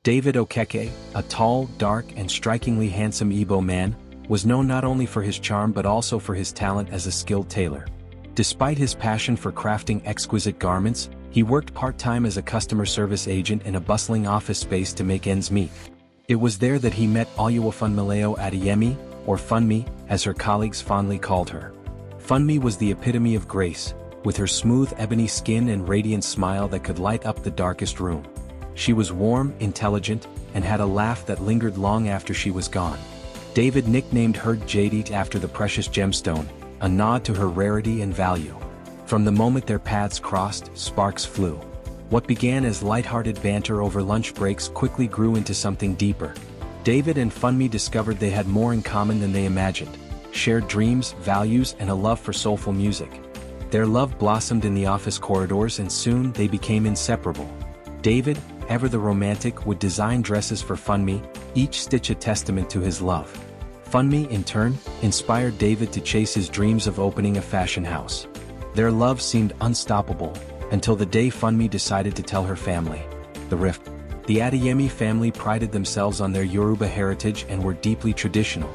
David Okeke, a tall, dark and strikingly handsome Igbo man, was known not only for his charm but also for his talent as a skilled tailor. Despite his passion for crafting exquisite garments, he worked part-time as a customer service agent in a bustling office space to make ends meet. It was there that he met Oluwafunmilayo Adeyemi, or Funmi, as her colleagues fondly called her. Funmi was the epitome of grace, with her smooth ebony skin and radiant smile that could light up the darkest room. She was warm, intelligent, and had a laugh that lingered long after she was gone. David nicknamed her Jadit after the precious gemstone, a nod to her rarity and value. From the moment their paths crossed, sparks flew. What began as light-hearted banter over lunch breaks quickly grew into something deeper. David and Funmi discovered they had more in common than they imagined: shared dreams, values, and a love for soulful music. Their love blossomed in the office corridors and soon they became inseparable. David, ever the romantic, would design dresses for Funmi, each stitch a testament to his love. Funmi, in turn, inspired David to chase his dreams of opening a fashion house. Their love seemed unstoppable, until the day Funmi decided to tell her family. The rift. The Adeyemi family prided themselves on their Yoruba heritage and were deeply traditional.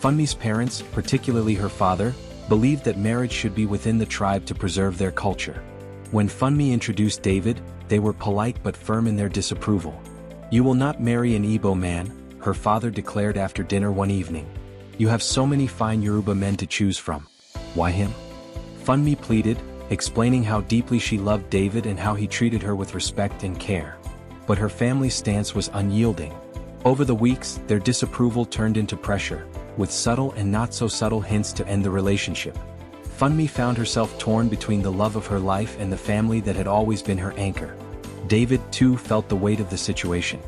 Funmi's parents, particularly her father, believed that marriage should be within the tribe to preserve their culture. When Funmi introduced David, they were polite but firm in their disapproval. "You will not marry an Igbo man," her father declared after dinner one evening. "You have so many fine Yoruba men to choose from. Why him?" Funmi pleaded, explaining how deeply she loved David and how he treated her with respect and care. But her family's stance was unyielding. Over the weeks, their disapproval turned into pressure, with subtle and not-so-subtle hints to end the relationship. Funmi found herself torn between the love of her life and the family that had always been her anchor. David, too, felt the weight of the situation.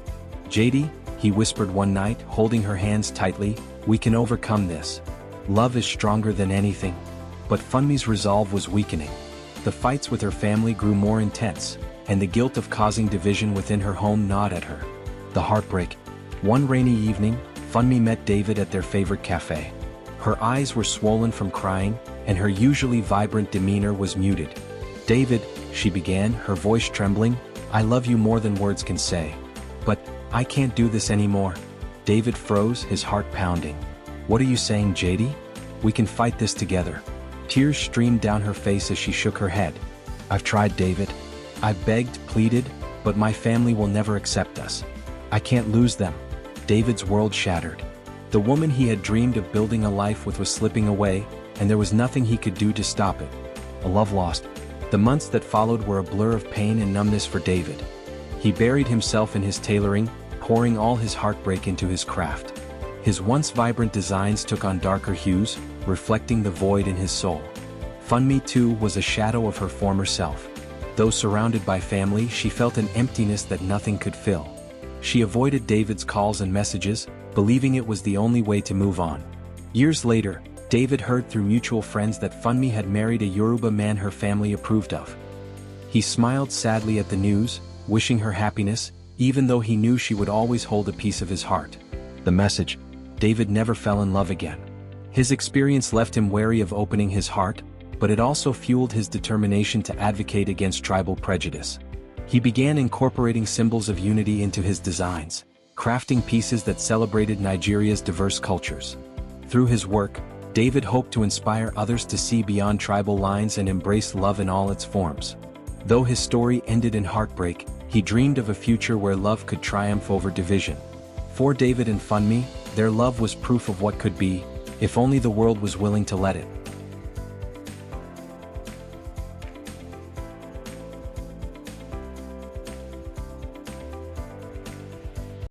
"JD," he whispered one night, holding her hands tightly, "we can overcome this. Love is stronger than anything." But Funmi's resolve was weakening. The fights with her family grew more intense, and the guilt of causing division within her home gnawed at her. The heartbreak. One rainy evening, Funmi met David at their favorite cafe. Her eyes were swollen from crying, and her usually vibrant demeanor was muted. "David," she began, her voice trembling, "I love you more than words can say. But I can't do this anymore." David froze, his heart pounding. "What are you saying, JD? We can fight this together." Tears streamed down her face as she shook her head. "I've tried, David. I've begged, pleaded, but my family will never accept us. I can't lose them." David's world shattered. The woman he had dreamed of building a life with was slipping away, and there was nothing he could do to stop it. A love lost. The months that followed were a blur of pain and numbness for David. He buried himself in his tailoring, pouring all his heartbreak into his craft. His once vibrant designs took on darker hues, reflecting the void in his soul. Funmi, too, was a shadow of her former self. Though surrounded by family, she felt an emptiness that nothing could fill. She avoided David's calls and messages, believing it was the only way to move on. Years later, David heard through mutual friends that Funmi had married a Yoruba man her family approved of. He smiled sadly at the news, wishing her happiness, even though he knew she would always hold a piece of his heart. The message: David never fell in love again. His experience left him wary of opening his heart, but it also fueled his determination to advocate against tribal prejudice. He began incorporating symbols of unity into his designs, crafting pieces that celebrated Nigeria's diverse cultures. Through his work, David hoped to inspire others to see beyond tribal lines and embrace love in all its forms. Though his story ended in heartbreak, he dreamed of a future where love could triumph over division. For David and Funmi, their love was proof of what could be, if only the world was willing to let it.